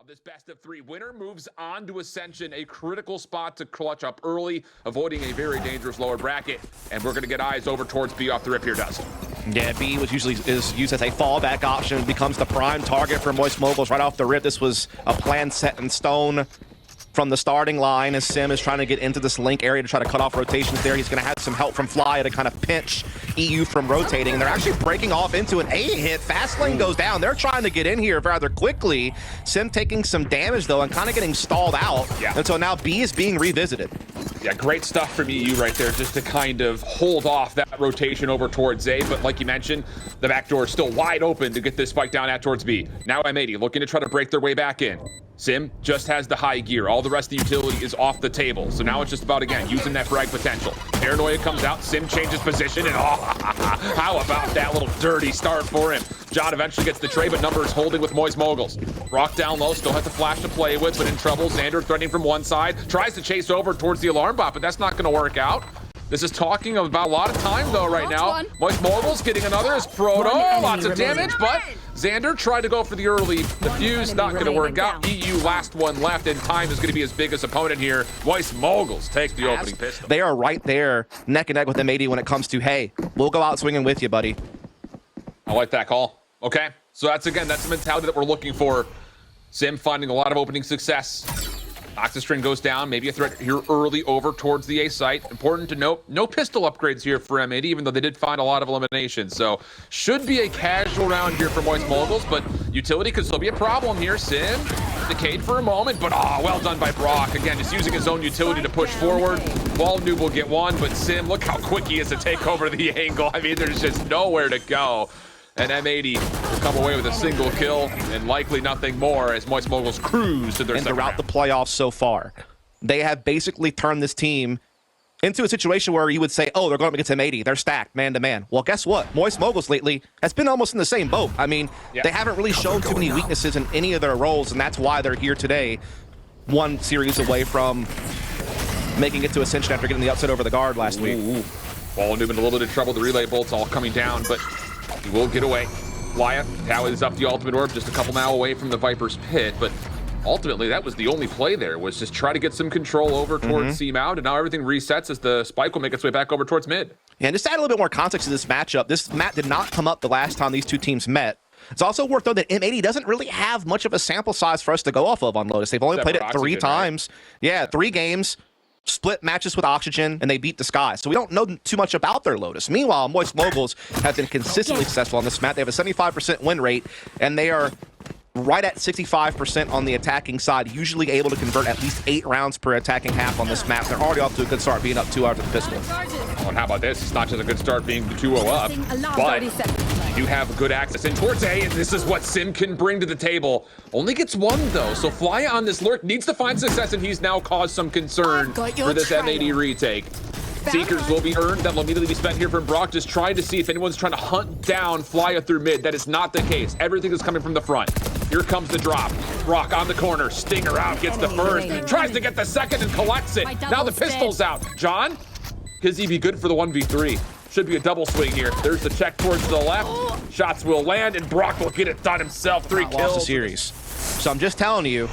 This best of three winner moves on to Ascension, a critical spot to clutch up early, avoiding a very dangerous lower bracket. And we're going to get eyes over towards B off the rip here, Dust. Yeah, B was usually used as a fallback option, becomes the prime target for Moguls right off the rip. This was a plan set in stone from the starting line as Sim is trying to get into this link area to try to cut off rotations there. He's going to have some help from flyuh to kind of pinch eeiu from rotating, and they're actually breaking off into an A hit. Fast lane goes down. They're trying to get in here rather quickly. Sim taking some damage though and kind of getting stalled out. Yeah. And so now B is being revisited. Yeah, great stuff from eeiu right there just to kind of hold off that rotation over towards A. But like you mentioned, the back door is still wide open to get this spike down at towards B. Now M80 looking to try to break their way back in. Sim just has the high gear. All the rest of the utility is off the table. So now it's just about, again, using that frag potential. Paranoia comes out, Sim changes position, and how about that little dirty start for him? John eventually gets the trade, but Numbers holding with Moguls. Brawk down low, still has the flash to play with, but in trouble. zander threatening from one side, tries to chase over towards the alarm bot, but that's not gonna work out. This is talking about a lot of time though right now. Moguls getting another as Proto, lots of damage, but zander tried to go for the early defuse, not going to work out. eeiu last one left, and time is going to be his biggest opponent here. Moguls takes the opening pistol. They are right there, neck and neck with M80 when it comes to, hey, we'll go out swinging with you, buddy. I like that call. Okay, so that's the mentality that we're looking for. Sim finding a lot of opening success. Oxystring goes down, maybe a threat here early over towards the A site. Important to note, no pistol upgrades here for M80, even though they did find a lot of eliminations. So should be a casual round here for Moguls, but utility could still be a problem here. Sim decayed for a moment, but well done by brawk. Again, just using his own utility to push forward. Noob will get one, but Sim, look how quick he is to take over the angle. I mean, there's just nowhere to go. And M80 will come away with a single kill and likely nothing more as Moguls cruise to their second throughout round. the playoffs so far, they have basically turned this team into a situation where you would say, oh, they're going up against M80. They're stacked man to man. Well, guess what? Moguls lately has been almost in the same boat. I mean, they haven't really shown too many weaknesses in any of their roles, and that's why they're here today, one series away from making it to Ascension after getting the upset over the guard last week. Noob in a little bit of trouble. The relay bolts all coming down, but he will get away. flyuh tallies up the ultimate orb, just a couple now away from the Viper's pit, but ultimately that was the only play there, was just try to get some control over towards C mount, and now everything resets as the spike will make its way back over towards mid. Yeah, and just to add a little bit more context to this matchup, this map did not come up the last time these two teams met. It's also worth noting that M80 doesn't really have much of a sample size for us to go off of on Lotus. They've only played it three times. Right? Yeah, 3 games. Split matches with Oxygen, and they beat the Sky. So we don't know too much about their Lotus. Meanwhile, Moguls have been consistently successful on this map. They have a 75% win rate, and they are right at 65% on the attacking side, usually able to convert at least 8 rounds per attacking half on this map. They're already off to a good start, being up 2 out of the pistol. Oh, and how about this? It's not just a good start being 2-0 up, but you have good access in towards A, and this is what Sim can bring to the table. Only gets 1 though, so flyuh on this lurk needs to find success, and he's now caused some concern for this M80 retake. Seekers will be earned. That will immediately be spent here from brawk, just trying to see if anyone's trying to hunt down flyuh through mid. That is not the case. Everything is coming from the front. Here comes the drop. brawk on the corner. Stinger out, gets the first. Tries to get the second and collects it. Now the pistol's out. John, could he be good for the 1v3? Should be a double swing here. There's the check towards the left. Shots will land, and brawk will get it done himself. 3 kills. Lost the series. So I'm just telling you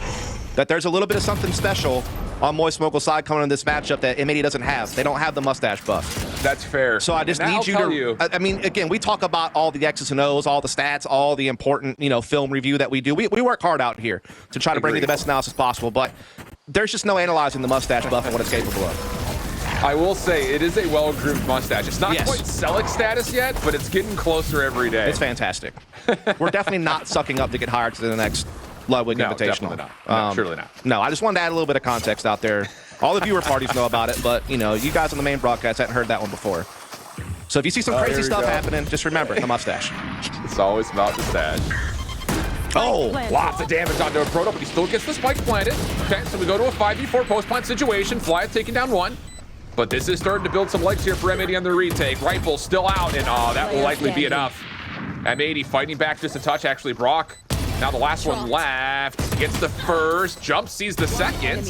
that there's a little bit of something special on Moguls' side coming in this matchup that M80 doesn't have. They don't have the mustache buff. That's fair. So I just need you to, I mean, again, we talk about all the X's and O's, all the stats, all the important, film review that we do. We work hard out here to try to bring you the best analysis possible, but there's just no analyzing the mustache buff and what it's capable of. I will say it is a well-groomed mustache. It's not quite Celic status yet, but it's getting closer every day. It's fantastic. We're definitely not sucking up to get hired to the next Ludwig Invitational. Definitely not. No, surely not. No, I just wanted to add a little bit of context out there. All the viewer parties know about it, but you guys on the main broadcast hadn't heard that one before. So if you see some crazy stuff happening, just remember the mustache. It's always about the stash. Oh, lots of damage onto a proto, but he still gets the spike planted. Okay, so we go to a 5v4 post-plant situation. flyuh taking down 1. But this is starting to build some legs here for M80 on the retake. Rifle still out, and that will likely be enough. M80 fighting back just a touch. Actually, brawk Now the last one left. Gets the first. Jump, sees the second.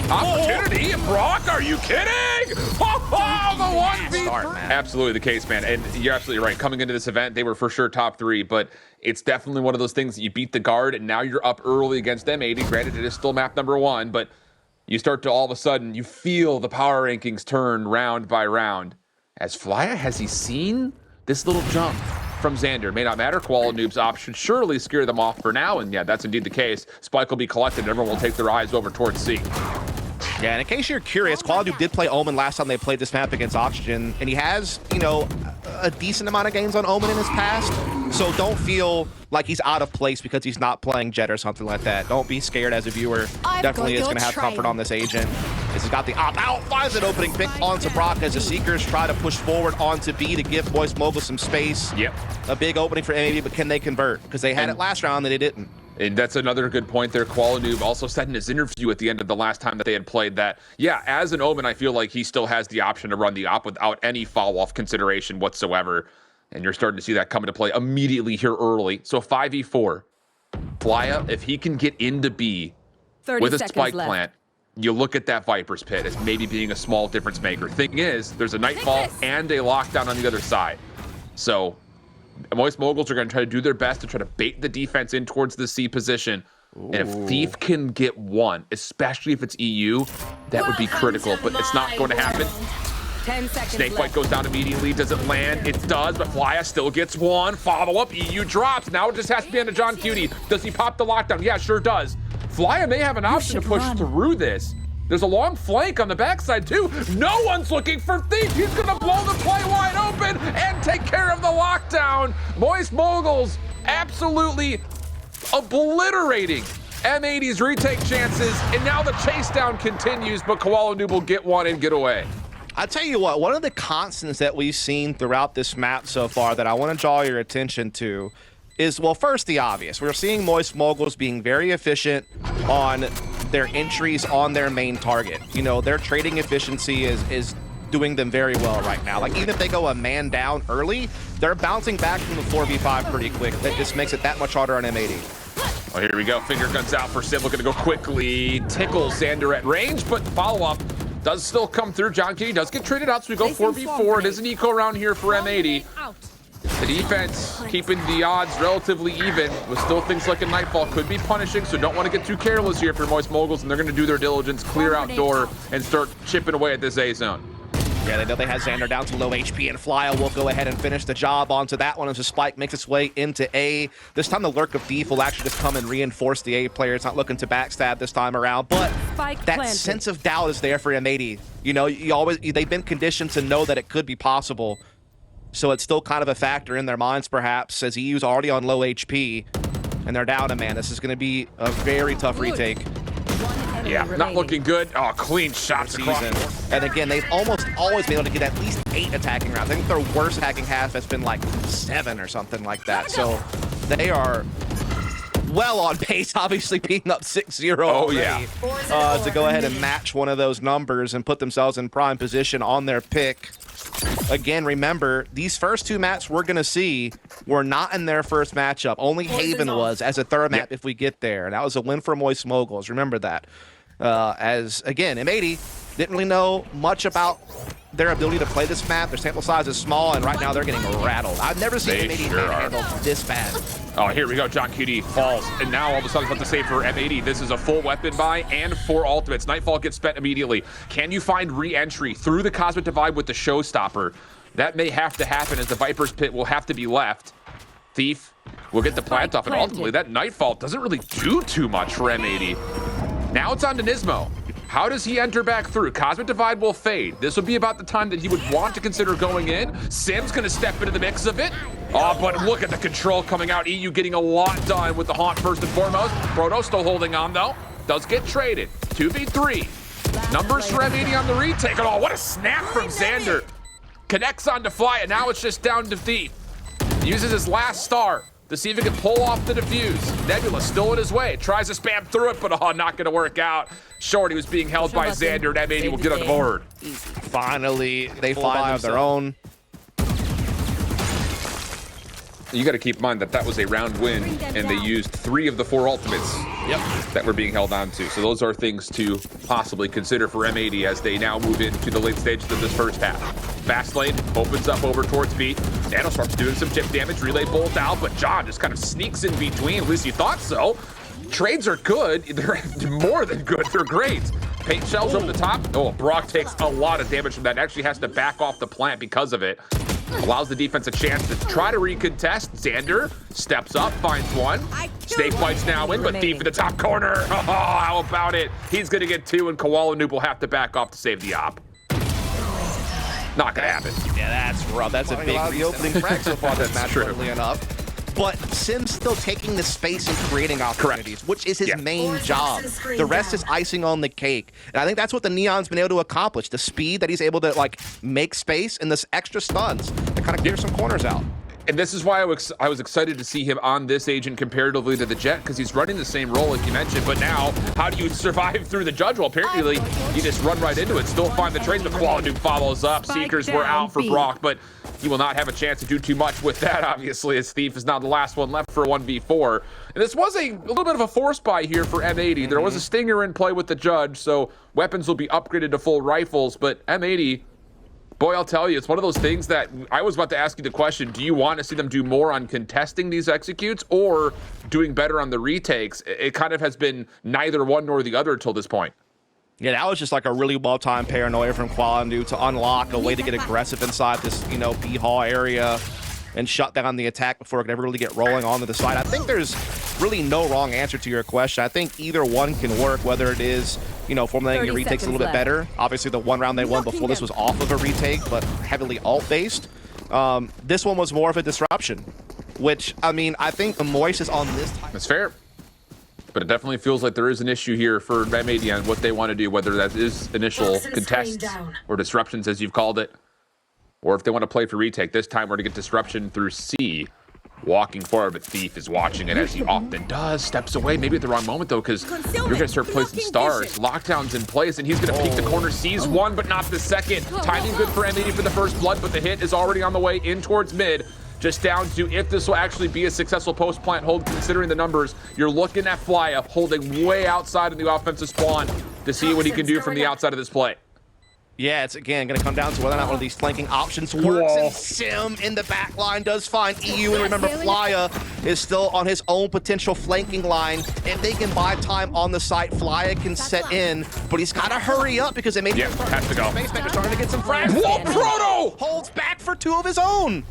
Opportunity. Brawk, are you kidding? Oh, the 1v3. Absolutely the case, man. And you're absolutely right. Coming into this event, they were for sure top 3, but it's definitely one of those things that you beat the guard, and now you're up early against M80. Granted, it is still map number 1, but you start to all of a sudden, you feel the power rankings turn round by round. As flyuh, has he seen this little jump from zander? May not matter. Koalanoob's op should surely scare them off for now, and yeah, that's indeed the case. Spike will be collected, and everyone will take their eyes over towards C. Yeah, and in case you're curious, koalanoob did play Omen last time they played this map against Oxygen, and he has, you know, a decent amount of games on Omen in his past, so don't feel like he's out of place because he's not playing Jet or something like that. Don't be scared as a viewer. Definitely is going to have comfort on this agent. As he's got the op out, finds an opening pick onto brawk as the Seekers try to push forward onto B to give Moguls some space. Yep. A big opening for M80, but can they convert? Because they had it last round and they didn't. And that's another good point there. Koalanoob also said in his interview at the end of the last time that they had played that, yeah, as an Omen, I feel like he still has the option to run the op without any fall-off consideration whatsoever. And you're starting to see that come into play immediately here early. So 5v4. flyuh, if he can get into B with a spike plant, you look at that Viper's Pit as maybe being a small difference maker. Thing is, there's a Nightfall and a lockdown on the other side. So Moguls are going to try to do their best to try to bait the defense in towards the C position. Ooh. And if Thief can get one, especially if it's eeiu, that would be critical, but it's not going to happen. 10 seconds Snakebite left. goes down immediately. Does it land? It does, but flyuh still gets one. Follow up. eeiu drops. Now it just has to be on to johnqt. Does he pop the lockdown? Yeah, sure does. flyuh may have an option to push through this. There's a long flank on the backside too. No one's looking for Thief. He's gonna blow the play wide open and take care of the lockdown. Moguls absolutely obliterating M80's retake chances, and now the chase down continues, but Koalanoob will get one and get away. I tell you what, one of the constants that we've seen throughout this map so far that I want to draw your attention to is, well, first the obvious. We're seeing Moguls being very efficient on their entries on their main target. You know, their trading efficiency is doing them very well right now. Like, even if they go a man down early, they're bouncing back from the 4v5 pretty quick. That just makes it that much harder on M80. Well, here we go. Finger guns out for Sim, looking to go quickly. Tickles zander at range, but follow-up does still come through. johnqt does get traded out, so we go 4v4. It is an eco round here for M80. The defense keeping the odds relatively even with still things like a Nightfall could be punishing, so don't want to get too careless here for Moguls, and they're going to do their diligence, clear out door, and start chipping away at this A zone. Yeah, they know they have zander down to low HP, and flyuh will go ahead and finish the job onto that one as the spike makes its way into A. This time the lurk of Thief will actually just come and reinforce the A player. It's not looking to backstab this time around, but that sense of doubt is there for M80. You know, they've been conditioned to know that it could be possible. So it's still kind of a factor in their minds, perhaps, as eeiu's already on low HP, and they're down a man. This is going to be a very tough retake. Yeah, not looking good. Oh, clean shots across. And again, they've almost always been able to get at least 8 attacking rounds. I think their worst attacking half has been like 7 or something like that. So they are well on pace, obviously being up 6-0 already, to go ahead and match one of those numbers and put themselves in prime position on their pick. Again, remember, these first 2 maps we're going to see were not in their first matchup. Only Haven was as a third map if we get there. And that was a win for Moguls. Remember that. As, again, M80 didn't really know much about their ability to play this map. Their sample size is small, and right now they're getting rattled. I've never seen M80 handled this bad. Oh, here we go. johnqt falls, and now all of a sudden, about to say for M80, this is a full weapon buy and 4 ultimates. Nightfall gets spent immediately. Can you find re-entry through the Cosmic Divide with the Showstopper? That may have to happen, as the Viper's Pit will have to be left. Thief will get the plant off, and ultimately that Nightfall doesn't really do too much for M80. Now it's on to NiSMO. How does he enter back through? Cosmic Divide will fade. This will be about the time that he would want to consider going in. Sim's going to step into the mix of it. Oh, but look at the control coming out. eeiu getting a lot done with the haunt first and foremost. Proto still holding on, though. Does get traded. 2v3. Numbers for M80 on the retake. Oh, what a snap from zander. Connects onto flyuh. Now it's just down to Thief. Uses his last star to see if he can pull off the defuse. Nebula still in his way. Tries to spam through it, but not going to work out. Shorty was being held by zander, and M80 will get on the board. Finally, they find their own. You got to keep in mind that that was a round win, and they used 3 of the 4 ultimates that were being held on to. So those are things to possibly consider for M80 as they now move into the late stages of this first half. Fast lane opens up over towards B. Nano starts doing some chip damage, relay bolt out, but John just kind of sneaks in between. At least he thought so. Trades are good. They're more than good. They're great. Paint shells over the top. Oh, brawk takes a lot of damage from that. Actually has to back off the plant because of it. Allows the defense a chance to try to recontest. Zander steps up, finds one. Snake Bite's now in, but Thief in the top corner. Oh, how about it? He's going to get 2, and koalanoob will have to back off to save the op. Not going to happen. Yeah, that's rough. That's a big reopening frag so far this match, funnily enough. But Sim's still taking the space and creating opportunities, which is his main job. The rest is icing on the cake. And I think that's what the Neon's been able to accomplish. The speed that he's able to like make space and this extra stuns to kind of clear some corners out. And this is why I was excited to see him on this agent comparatively to the Jett, because he's running the same role like you mentioned. But now, how do you survive through the Judge? Well, apparently you just run right into it, still find the trades, but koalanoob follows up. Seekers were out for brawk, but he will not have a chance to do too much with that, obviously, as Thief is now the last one left for 1v4. And this was a little bit of a force buy here for M80. There was a stinger in play with the Judge, so weapons will be upgraded to full rifles, but M80... boy, I'll tell you, it's one of those things that I was about to ask you the question, do you want to see them do more on contesting these executes or doing better on the retakes? It kind of has been neither one nor the other until this point. Yeah, that was just like a really well-timed paranoia from koalanoob to unlock a way to get aggressive inside this, you know, B-Hall area and shut down the attack before it could ever really get rolling onto the side. I think there's really no wrong answer to your question. I think either one can work, whether it is, you know, formulating your retakes a little bit better. Obviously, the one round they won before this was off of a retake, but heavily alt-based. This one was more of a disruption, which, I mean, I think the Moist is on this time. That's fair. But it definitely feels like there is an issue here for M80 on what they want to do, whether that is initial contests or disruptions, as you've called it, or if they want to play for retake. This time we're going to get disruption through C. Walking forward, but Thief is watching it as he often does. Steps away, maybe at the wrong moment though, because you're going to start placing stars. Lockdown's in place, and he's going to peek the corner. Sees one, but not the second. Timing good for M80 for the first blood, but the hit is already on the way in towards mid. Just down to if this will actually be a successful post-plant hold, considering the numbers. You're looking at flyuh holding way outside of the offensive spawn to see what he can do from the outside of this play. Yeah, it's again going to come down to whether or not one of these flanking options works. And Sim in the back line does find eeiu, and remember, flyuh is still on his own potential flanking line. If they can buy time on the site, flyuh can set in, but he's got to hurry up because they may be has to go. starting to get some frags. Whoa, Proto holds back for 2 of his own.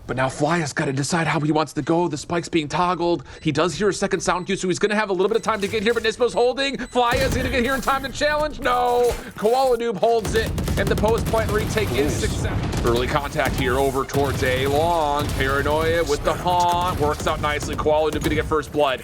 But now flyuh's got to decide how he wants to go. The spike's being toggled. He does hear a second sound cue, so he's going to have a little bit of time to get here, but nysmo's holding. flyuh's going to get here in time to challenge. No! koalanoob holds it, and the post-plant retake is successful. Early contact here over towards A. Long. Paranoia with the haunt. Works out nicely. koalanoob going to get first blood.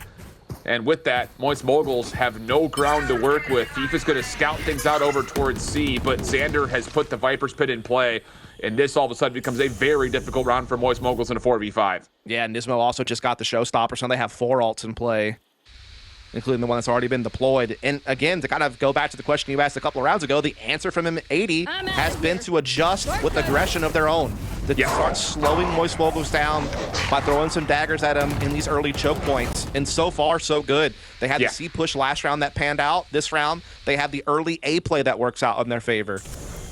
And with that, Moguls have no ground to work with. Thief is going to scout things out over towards C, but Zander has put the Viper's Pit in play. And this all of a sudden becomes a very difficult round for Moguls in a 4v5. Yeah, NiSMO also just got the showstopper, so they have 4 ults in play, including the one that's already been deployed. And again, to kind of go back to the question you asked a couple of rounds ago, the answer from M80 has been to adjust with aggression of their own. To start slowing Moguls down by throwing some daggers at him in these early choke points. And so far, so good. They had the C push last round that panned out. This round, they have the early A play that works out in their favor.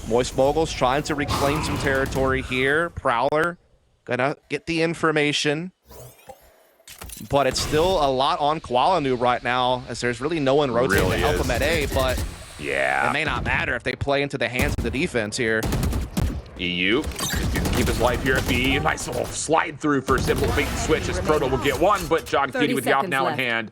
Moguls trying to reclaim some territory here. Prowler gonna get the information. But it's still a lot on koalanoob right now, as there's really no one rotating to help him at A, but it may not matter if they play into the hands of the defense here. eeiu keep his life here at B. Nice little slide through for a simple bait and switch as Proto will get one, but johnqt with the op now in hand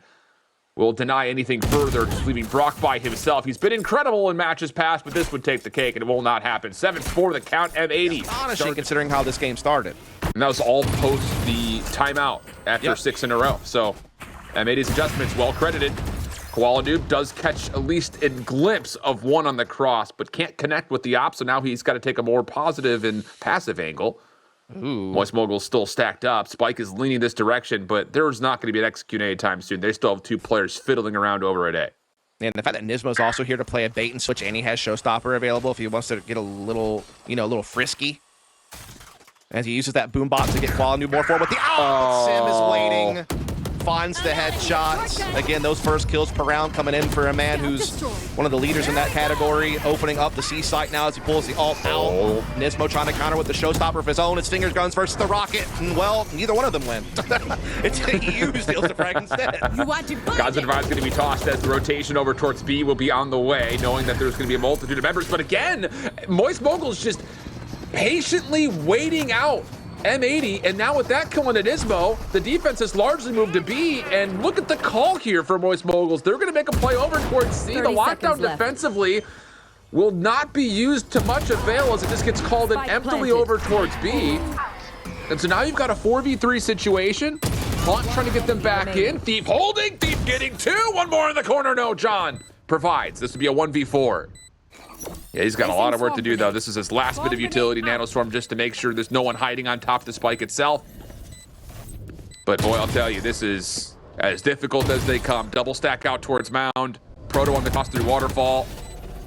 will deny anything further, just leaving brawk by himself. He's been incredible in matches past, but this would take the cake, and it will not happen. 7-4 the count, M80. Astonishing considering how this game started. And that was all post the timeout after 6 in a row. So M80's adjustments, well credited. koalanoob does catch at least a glimpse of one on the cross, but can't connect with the op, so now he's got to take a more positive and passive angle. Moguls still stacked up. Spike is leaning this direction, but there's not going to be an execute anytime soon. They still have 2 players fiddling around over at A. And the fact that NiSMO's also here to play a bait and switch, and he has showstopper available if he wants to get a little, you know, a little frisky. as he uses that boom bot to get koalanoob more forward with the Sim is waiting, finds the headshot. Again, those first kills per round coming in for a man who's one of the leaders in that category, opening up the C site now as he pulls the ult out. NiSMO trying to counter with the showstopper of his own. It's finger guns versus the rocket, and well, neither one of them win. It's eeiu who steals the frag instead. God's advice is going to be tossed as the rotation over towards B will be on the way, knowing that there's going to be a multitude of members. But again, Moguls just patiently waiting out M80, and now with that kill on NiSMO, the defense has largely moved to B, and look at the call here for Moguls. They're going to make a play over towards C. The lockdown defensively will not be used to much avail as it just gets called in emptily over towards B. And so now you've got a 4v3 situation. Haunt trying to get them back in. Thief holding, Thief getting two. One more in the corner, no, John provides. This would be a 1v4. Yeah, he's got a lot of work to do, though. This is his last bit of utility, Nanostorm, just to make sure there's no one hiding on top of the spike itself. But boy, I'll tell you, this is as difficult as they come. Double stack out towards Mound. Proto on the toss through Waterfall.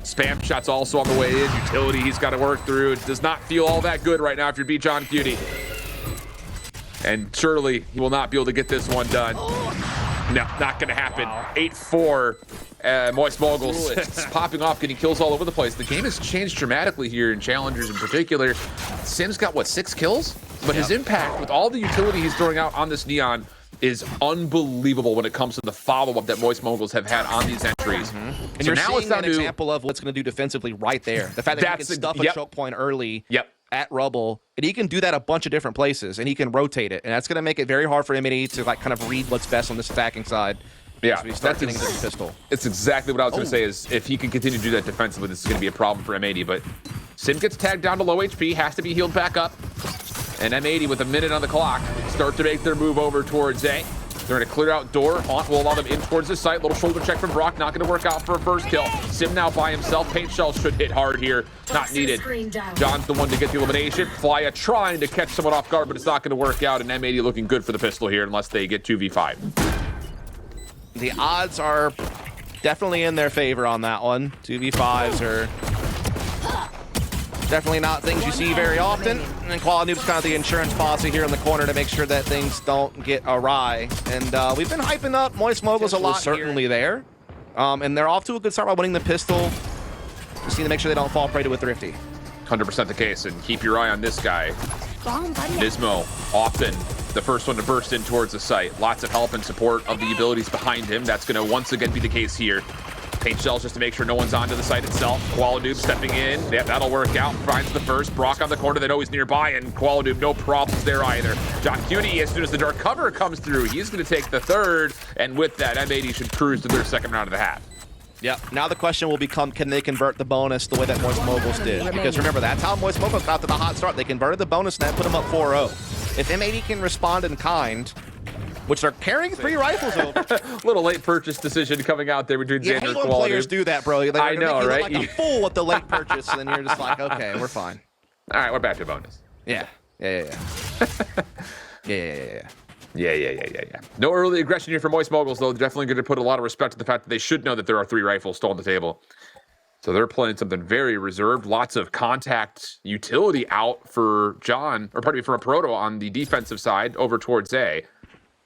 Spam shots also on the way in. Utility he's got to work through. It does not feel all that good right now if you're johnqt. And surely he will not be able to get this one done. No, not going to happen. 8-4. Moguls popping off, getting kills all over the place. The game has changed dramatically here in Challengers in particular. Sim's got, what, 6 kills? But his impact with all the utility he's throwing out on this Neon is unbelievable when it comes to the follow-up that Moguls have had on these entries. And so you're now seeing an example of what's going to do defensively right there. The fact that he can stuff a choke point early at Rubble, and he can do that a bunch of different places, and he can rotate it. And that's going to make it very hard for M80 to like kind of read what's best on this attacking side. Yeah, so that's getting the pistol. It's exactly what I was going to say is if he can continue to do that defensively, this is going to be a problem for M80. But Sim gets tagged down to low HP, has to be healed back up. And M80 with a minute on the clock start to make their move over towards A. They're going to clear out door. Haunt will allow them in towards the site. Little shoulder check from brawk, not going to work out for a first kill. Sim now by himself. Paint shells should hit hard here. Not needed. John's the one to get the elimination. flyuh trying to catch someone off guard, but it's not going to work out. And M80 looking good for the pistol here unless they get 2v5. The odds are definitely in their favor on that one. 2v5s are definitely not things you see very often. And koalanoob's kind of the insurance policy here in the corner to make sure that things don't get awry. And we've been hyping up Moguls a lot certainly there. And they're off to a good start by winning the pistol. Just need to make sure they don't fall prey to a thrifty. 100% the case, and keep your eye on this guy. NiSMO, often the first one to burst in towards the site. Lots of help and support of the abilities behind him. That's going to once again be the case here. Paint shells just to make sure no one's onto the site itself. koalanoob stepping in. Yeah, that'll work out. Finds the first. brawk on the corner. They know he's nearby, and koalanoob, no problems there either. johnqt, as soon as the dark cover comes through, he's going to take the third, and with that, M80 should cruise to their second round of the half. Yep. Now the question will become, can they convert the bonus the way that Moguls did? Because remember, that's how Moguls got to the hot start. They converted the bonus, and that put them up 4-0. If M80 can respond in kind, which they're carrying 3 rifles over. Little late purchase decision coming out there between Zander and koalanoob. Players do that, bro. I know, right? Like a fool with the late purchase, and then you're just like, okay, we're fine. All right, we're back to bonus. Yeah. Yeah. No early aggression here for Moguls, though. They're definitely going to put a lot of respect to the fact that they should know that there are 3 rifles still on the table. So they're playing something very reserved. Lots of contact utility out for John, or pardon me, for a proto on the defensive side over towards A.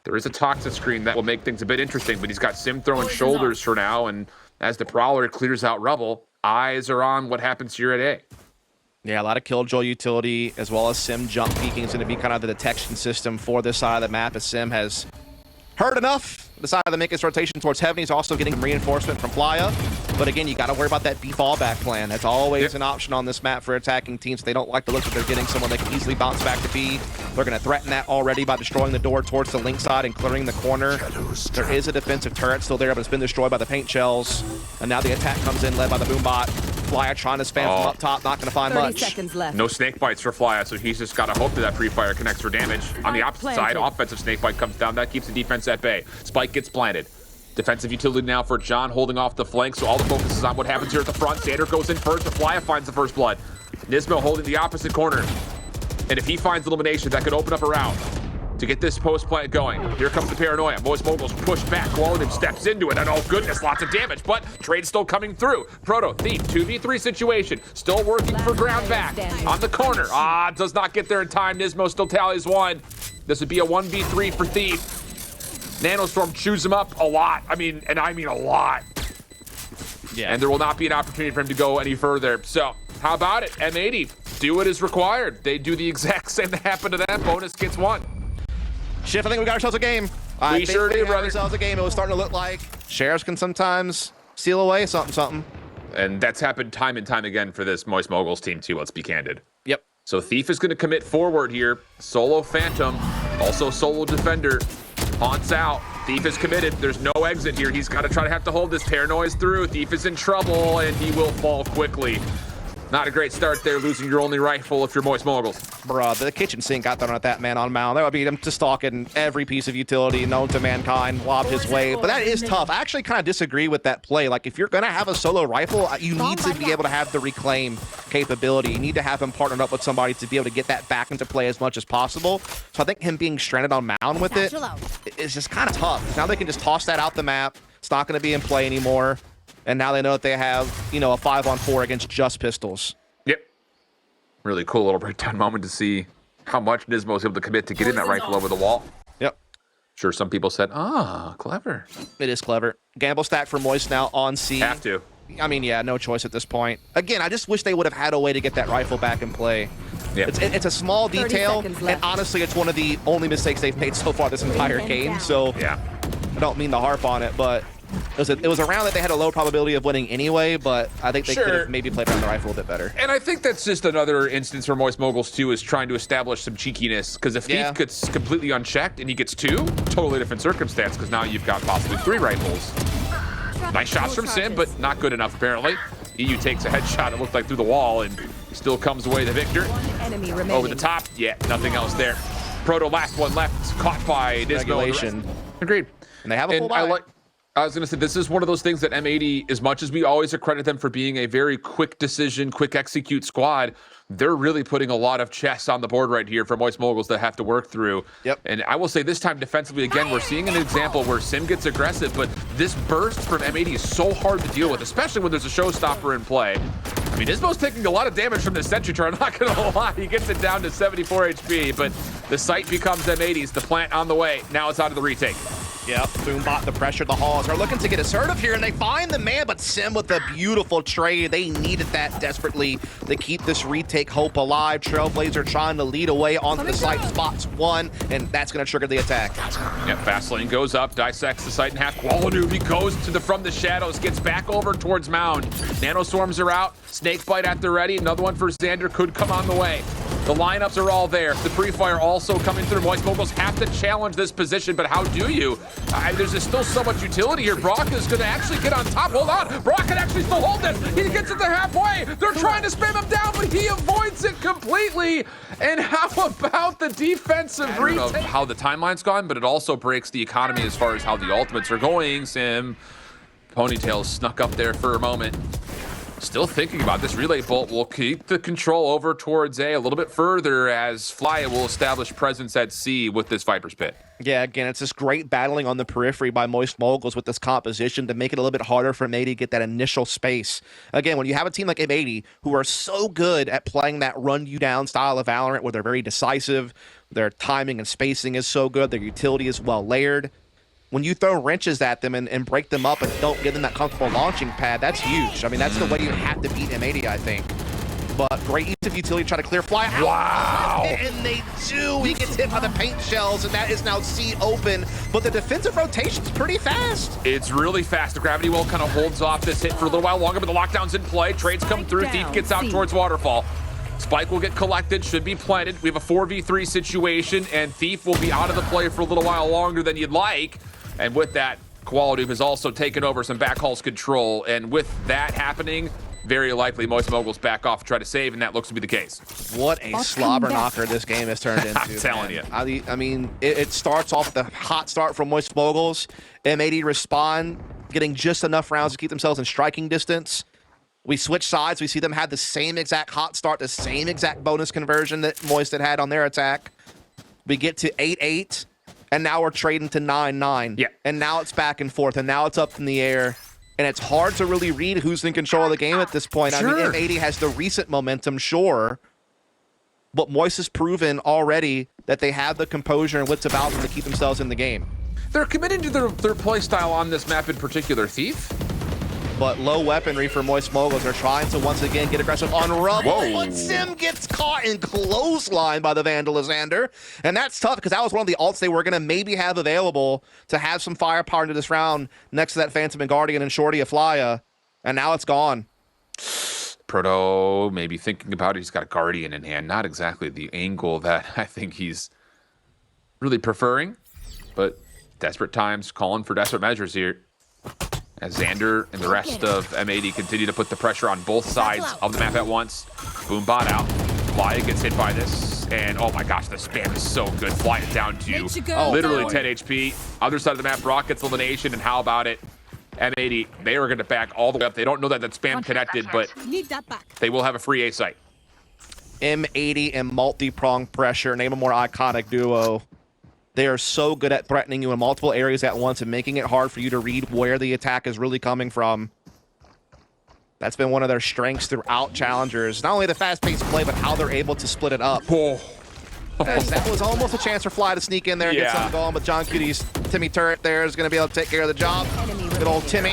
There is a toxic screen that will make things a bit interesting, but he's got Sim throwing shoulders for now, and as the Prowler clears out Rubble, eyes are on what happens here at A. Yeah, a lot of Killjoy utility, as well as Sim jump peeking is going to be kind of the detection system for this side of the map, as Sim has heard enough. Decided to make his rotation towards Heaven. He's also getting reinforcement from flyuh. But again, you got to worry about that B fallback plan. That's always an option on this map for attacking teams. They don't like the look that they're getting someone they can easily bounce back to B. They're going to threaten that already by destroying the door towards the link side and clearing the corner. There is a defensive turret still there, but it's been destroyed by the paint shells. And now the attack comes in, led by the boombot. flyuh trying to spam from up top, not going to find 30 much. seconds left. No snake bites for flyuh, so he's just got to hope that pre-fire connects for damage. On the opposite side, offensive snake bite comes down. That keeps the defense at bay. Spike gets planted. Defensive utility now for John, holding off the flank, so all the focus is on what happens here at the front. Zander goes in first, but flyuh finds the first blood. NiSMO holding the opposite corner. And if he finds elimination, that could open up a round. to get this post plant going. Here comes the paranoia. Moist Moguls push back. koalanoob steps into it, and oh goodness, lots of damage, but trade's still coming through. Proto, Thief, 2v3 situation, still working for ground back on the corner. Does not get there in time. NiSMO still tallies one. This would be a 1v3 for Thief. Nanostorm chews him up a lot. I mean a lot. Yeah. And there will not be an opportunity for him to go any further. So, how about it? M80, do what is required. They do the exact same that happened to them. Bonus gets one. Shift, I think we got ourselves a game. We sure do, brother. Ourselves a game. It was starting to look like sheriffs can sometimes steal away something. And that's happened time and time again for this Moist Moguls team, too. Let's be candid. Yep. So Thief is going to commit forward here. Solo Phantom, also solo defender. Haunts out. Thief is committed. There's no exit here. He's got to try to have to hold this. Paranoia's through. Thief is in trouble, and he will fall quickly. Not a great start there, losing your only rifle if you're Moist Moguls. Bruh, the kitchen sink got thrown at that man on mound. That would be him just stalking every piece of utility known to mankind, lobbed his way. But that is tough. I actually kind of disagree with that play. Like, if you're going to have a solo rifle, you need to be able to have the reclaim capability. You need to have him partnered up with somebody to be able to get that back into play as much as possible. So I think him being stranded on mound with it is just kind of tough. Now they can just toss that out the map. It's not going to be in play anymore. And now they know that they have, a 5-on-4 against just pistols. Yep. Really cool little breakdown moment to see how much NiSMO was able to commit to getting that rifle over the wall. Yep. Sure, some people said, clever. It is clever. Gamble stack for Moist now on C. Have to. I mean, yeah, no choice at this point. Again, I just wish they would have had a way to get that rifle back in play. Yeah. It's a small detail, and honestly, it's one of the only mistakes they've made so far this entire game. So yeah, I don't mean to harp on it, but it was a round that they had a low probability of winning anyway, but I think they could have maybe played around the rifle a bit better. And I think that's just another instance where Moist Moguls, too, is trying to establish some cheekiness, because if Thief gets completely unchecked and he gets 2, totally different circumstance, because now you've got possibly 3 rifles. Nice shots from Sim, but not good enough, apparently. eeiu takes a headshot, it looked like through the wall, and still comes away the victor. Over the top, nothing else there. Proto, last one left, caught by NiSMO. Agreed. And they have a full buy. I was going to say, this is one of those things that M80, as much as we always accredit them for being a very quick decision, quick execute squad, they're really putting a lot of chess on the board right here for Moist Moguls that have to work through. Yep. And I will say this time defensively, again, we're seeing an example where Sim gets aggressive, but this burst from M80 is so hard to deal with, especially when there's a showstopper in play. I mean, NiSMO's taking a lot of damage from this sentry turret, I'm not going to lie. He gets it down to 74 HP, but the site becomes M80's, the plant on the way. Now it's out of the retake. Yep, Boombot, the pressure, the Halls are looking to get assertive here, and they find the man, but Sim with a beautiful trade. They needed that desperately to keep this retake hope alive. Trailblazer trying to lead away onto the site, spots 1, and that's going to trigger the attack. Yep, fast lane goes up, dissects the site in half. koalanoob, he goes from the shadows, gets back over towards mound. Nanostorms are out, Snakebite at the ready. Another one for Zander could come on the way. The lineups are all there. The pre-fire also coming through. Moist Moguls have to challenge this position, but how do you? There's just still so much utility here. brawk is going to actually get on top. Hold on. brawk can actually still hold this. He gets it to halfway. They're trying to spam him down, but he avoids it completely. And how about the defensive retake? I don't know how the timeline's gone, but it also breaks the economy as far as how the ultimates are going. Sim, Ponytail snuck up there for a moment. Still thinking about this. Relay Bolt will keep the control over towards A little bit further as flyuh will establish presence at C with this Viper's Pit. Yeah, again, it's this great battling on the periphery by Moist Moguls with this composition to make it a little bit harder for M80 to get that initial space. Again, when you have a team like M80 who are so good at playing that run-you-down style of Valorant where they're very decisive, their timing and spacing is so good, their utility is well layered, when you throw wrenches at them and break them up and don't give them that comfortable launching pad, that's huge. I mean, that's the way you have to beat M80, I think. But great use of utility, try to clear fly. Wow! And they do. He gets hit by the paint shells, and that is now C open. But the defensive rotation's pretty fast. It's really fast. The gravity well kind of holds off this hit for a little while longer, but the lockdown's in play. Trades come through. Thief gets out towards Waterfall. Spike will get collected, should be planted. We have a 4v3 situation, and Thief will be out of the play for a little while longer than you'd like. And with that, koalanoob has also taken over some backhall's control. And with that happening, very likely Moist Moguls back off to try to save, and that looks to be the case. What a slobber knocker this game has turned into. I'm telling you. I mean, it starts off the hot start from Moist Moguls. M80 respond, getting just enough rounds to keep themselves in striking distance. We switch sides. We see them have the same exact hot start, the same exact bonus conversion that Moist had on their attack. We get to 8-8, and now we're trading to 9-9. Yeah. And now it's back and forth, and now it's up in the air. And it's hard to really read who's in control of the game at this point. Sure. I mean, M80 has the recent momentum, sure. But Moist has proven already that they have the composure and wits about them to keep themselves in the game. They're committed to their play style on this map in particular, Thief. But low weaponry for Moist Moguls. They're trying to once again get aggressive on Rubble. Whoa. But Sim gets caught in clothesline by the Vandal Xander. And that's tough because that was one of the ults they were going to maybe have available to have some firepower into this round next to that Phantom and Guardian and Shorty of flyuh. And now it's gone. Proto maybe thinking about it. He's got a Guardian in hand. Not exactly the angle that I think he's really preferring. But desperate times calling for desperate measures here. As Xander and the rest of M80 continue to put the pressure on both sides of the map at once. Boom bot out. flyuh gets hit by this. And oh my gosh, the spam is so good. flyuh down to literally 10 HP. Other side of the map, brawk gets elimination. And how about it? M80, they are going to back all the way up. They don't know that spam connected, but they will have a free A site. M80 and multi-prong pressure. Name a more iconic duo. They are so good at threatening you in multiple areas at once and making it hard for you to read where the attack is really coming from. That's been one of their strengths throughout Challengers. Not only the fast-paced play, but how they're able to split it up. Oh. As that was almost a chance for flyuh to sneak in there and get something going, but johnqt's Timmy turret there is going to be able to take care of the job. Good old Timmy.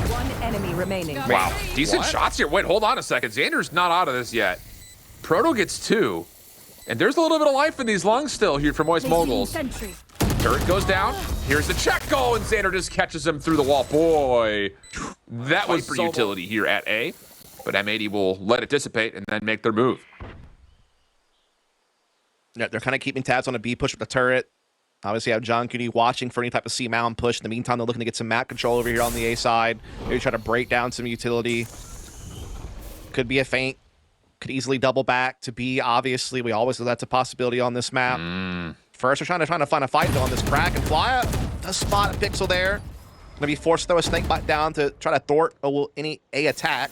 One enemy remaining. Wow, decent shots here. Wait, hold on a second. Xander's not out of this yet. Proto gets 2. And there's a little bit of life in these lungs still here for Moist Moguls. Turret goes down. Here's the check goal, and Xander just catches him through the wall. Boy, that was for utility here at A. But M80 will let it dissipate and then make their move. Yeah, they're kind of keeping tabs on a B push with the turret. Obviously, you have johnqt watching for any type of C mountain push. In the meantime, they're looking to get some map control over here on the A side. Maybe try to break down some utility. Could be a feint. Could easily double back to B. Obviously, we always know that's a possibility on this map. First, we're trying to find a fight though on this crack, and flyuh does spot a pixel there. Gonna be forced to throw a snake bite down to try to thwart any A attack.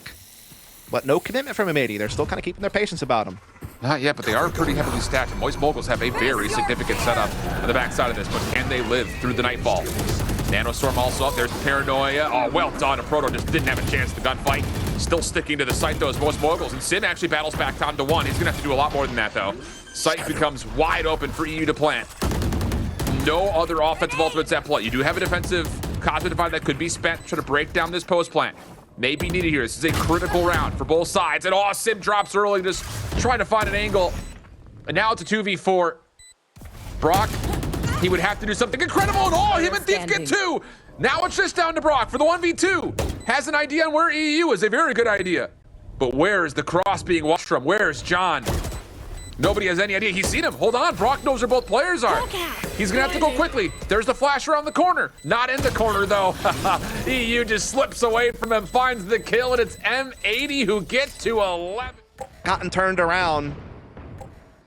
But no commitment from M80. They're still kind of keeping their patience about him. Not yet, but they are pretty heavily stacked. And Moist Moguls have a very significant setup on the backside of this, but can they live through the Nightfall? Nanostorm also up. There's the Paranoia. Oh, well done. Proto just didn't have a chance to gunfight. Still sticking to the site, though, as Moist Moguls. And Sim actually battles back down to 1. He's going to have to do a lot more than that, though. Site becomes wide open for eeiu to plant. No other offensive ultimates at play. You do have a defensive Cosmic Divide that could be spent to try to break down this post plant. Maybe needed here. This is a critical round for both sides. And oh, Sim drops early, just trying to find an angle. And now it's a 2v4. brawk, he would have to do something incredible. And oh, him and Thief get 2. Now it's just down to brawk for the 1v2. Has an idea on where eeiu is. A very good idea. But where is the cross being watched from? Where is John? Nobody has any idea. He's seen him. Hold on. brawk knows where both players are. He's going to have to go quickly. There's the flash around the corner. Not in the corner, though. eeiu just slips away from him, finds the kill, and it's M80 who gets to 11. Gotten turned around.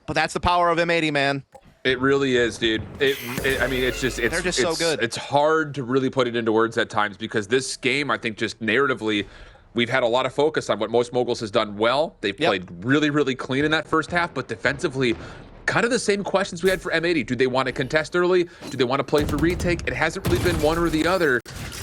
But that's the power of M80, man. It really is, dude. I mean, it's just, they're just so good. It's hard to really put it into words at times because this game, I think, just narratively, we've had a lot of focus on what Moist Moguls has done well. They've played really, really clean in that first half, but defensively, kind of the same questions we had for M80. Do they want to contest early? Do they want to play for retake? It hasn't really been one or the other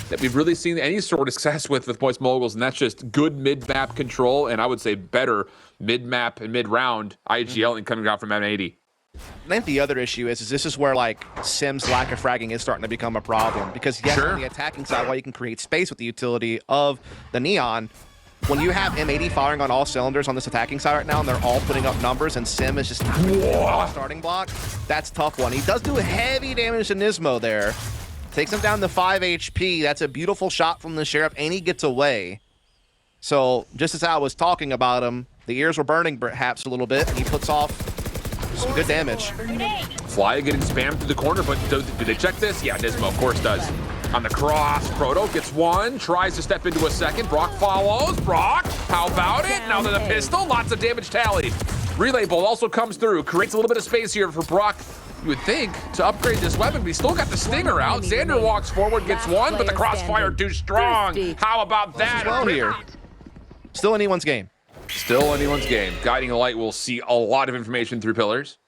that we've really seen any sort of success with Moist Moguls, and that's just good mid-map control, and I would say better mid-map and mid-round IGL coming out from M80. I think the other issue is this is where like Sim's lack of fragging is starting to become a problem because yes, on the attacking side, while you can create space with the utility of the Neon, when you have M80 firing on all cylinders on this attacking side right now and they're all putting up numbers and Sim is just not starting block, that's a tough one. He does do heavy damage to NiSMO there. Takes him down to 5 HP. That's a beautiful shot from the Sheriff, and he gets away. So just as I was talking about him, the ears were burning perhaps a little bit, and he puts off some good damage. flyuh getting spammed through the corner, but do they check this? Yeah, NiSMO, of course, does. On the cross, Proto gets 1, tries to step into a second. brawk follows. brawk, how about it? Now to the pistol, lots of damage tallied. Relay bolt also comes through, creates a little bit of space here for brawk. You would think to upgrade this weapon, but he's still got the stinger out. Xander walks forward, gets 1, but the crossfire too strong. How about that? Well here. Still anyone's game. Still anyone's game. Guiding Light will see a lot of information through pillars.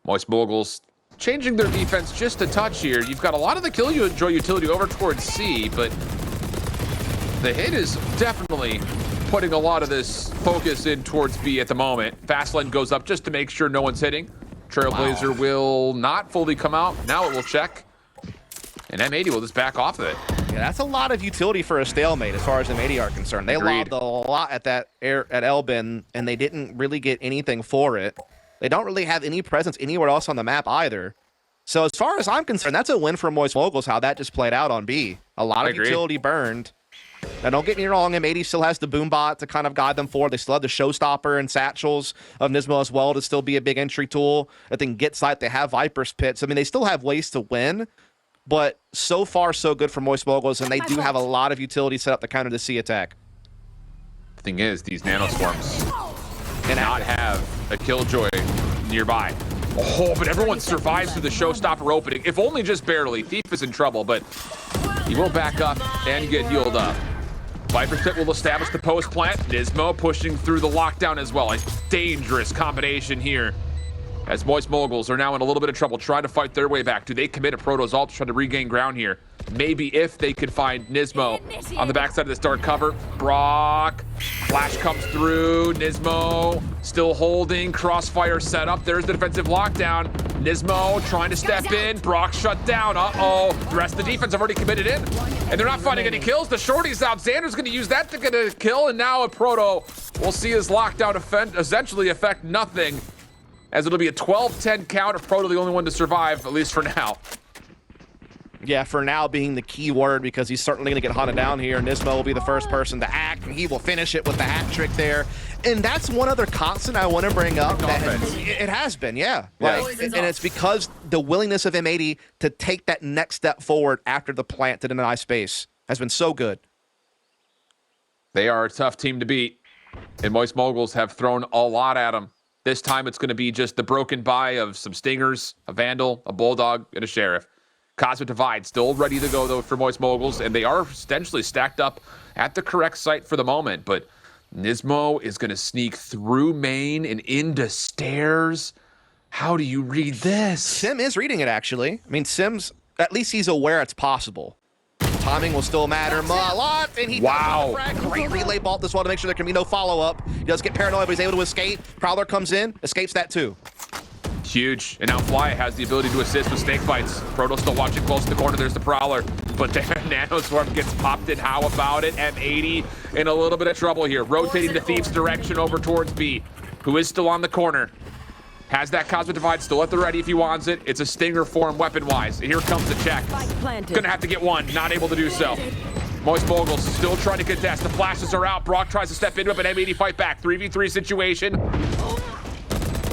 Moist Moguls changing their defense just a touch here. You've got a lot of the Killjoy utility over towards C, but the hit is definitely putting a lot of this focus in towards B at the moment. Fast lane goes up just to make sure no one's hitting. Trailblazer will not fully come out. Now it will check. And M80 will just back off of it. Yeah, that's a lot of utility for a stalemate as far as M80 are concerned. They Agreed. lobbed a lot at that at Elbin, and they didn't really get anything for it. They don't really have any presence anywhere else on the map either. So as far as I'm concerned, that's a win for Moist Moguls, how that just played out on B. A lot of utility burned. Now, don't get me wrong, M80 still has the Boombot to kind of guide them forward. They still have the Showstopper and Satchels of NiSMO as well to still be a big entry tool. I think Get Sight, they have Viper's Pits. I mean, they still have ways to win, but so far, so good for Moist Moguls, and they do have a lot of utility set up to counter the C attack. The thing is, these nanoswarms cannot have a Killjoy nearby. Oh, but everyone survives through the Showstopper opening. If only just barely. Thief is in trouble, but he will back up and get healed up. Viper's Pit will establish the post plant. NiSMO pushing through the lockdown as well. A dangerous combination here, as Moist Moguls are now in a little bit of trouble trying to fight their way back. Do they commit a Proto's ult to try to regain ground here? Maybe if they could find NiSMO on the backside of this dark cover. brawk, flash comes through. NiSMO still holding, crossfire set up. There's the defensive lockdown. NiSMO trying to step in. brawk shut down. Uh-oh. The rest of the defense have already committed in, and they're not finding any kills. The shorty's out. Zander's going to use that to get a kill, and now a Proto will see his lockdown essentially affect nothing, as it'll be a 12-10 count of Proto, the only one to survive, at least for now. Yeah, for now being the key word, because he's certainly going to get hunted down here. NiSMO will be the first person to act, and he will finish it with the hat trick there. And that's one other constant I want to bring up. It has been, yeah. Like, and it's because the willingness of M80 to take that next step forward after the plant to deny space has been so good. They are a tough team to beat, and Moist Moguls have thrown a lot at them. This time it's going to be just the broken by of some Stingers, a Vandal, a Bulldog, and a Sheriff. Cosmic Divide still ready to go, though, for Moist Moguls, and they are essentially stacked up at the correct site for the moment. But NiSMO is going to sneak through main and into stairs. How do you read this? Sim is reading it, actually. I mean, Sim's, at least he's aware it's possible. Timing will still matter a lot, and he does frag. Great relay vault this one to make sure there can be no follow-up. He does get paranoid, but he's able to escape. Prowler comes in, escapes that too. Huge. And now flyuh has the ability to assist with snake bites. Proto still watching close to the corner. There's the Prowler. But there, Nanoswarm gets popped in. How about it? M80 in a little bit of trouble here. Rotating the Thief's direction over towards B, who is still on the corner. Has that Cosmic Divide still at the ready if he wants it. It's a Stinger form weapon-wise. Here comes the check. Gonna have to get one. Not able to do so. Moist Moguls still trying to contest. The flashes are out. brawk tries to step into it, but M80 fight back. 3v3 situation.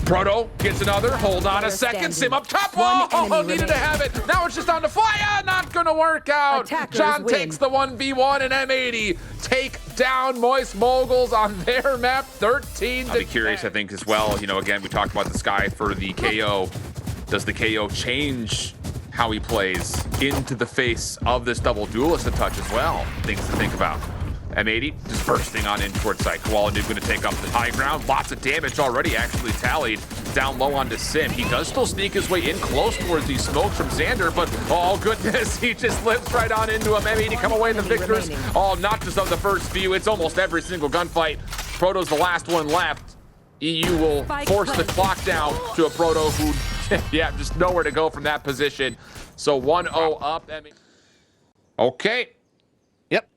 Proto gets another. Hold on a second. Sim up top. Oh, needed to have it. Now it's just on the flyuh. Not going to work out. John takes the 1v1, and M80 take down Moist Moguls on their map 13 to 10. I'll be curious, I think, as well. You know, again, we talked about the Sky for the KO. Does the KO change how he plays into the face of this double duelist a touch as well? Things to think about. M80 just bursting on in towards site. koalanoob going to take up the high ground. Lots of damage already actually tallied down low onto Sim. He does still sneak his way in close towards these smokes from Zander, but oh goodness, he just lives right on into him. M80 come away the victors. Oh, not just of the first few. It's almost every single gunfight. Proto's the last one left. eeiu will force the clock down to a Proto who, yeah, just nowhere to go from that position. So 1-0 up. Okay. Yep.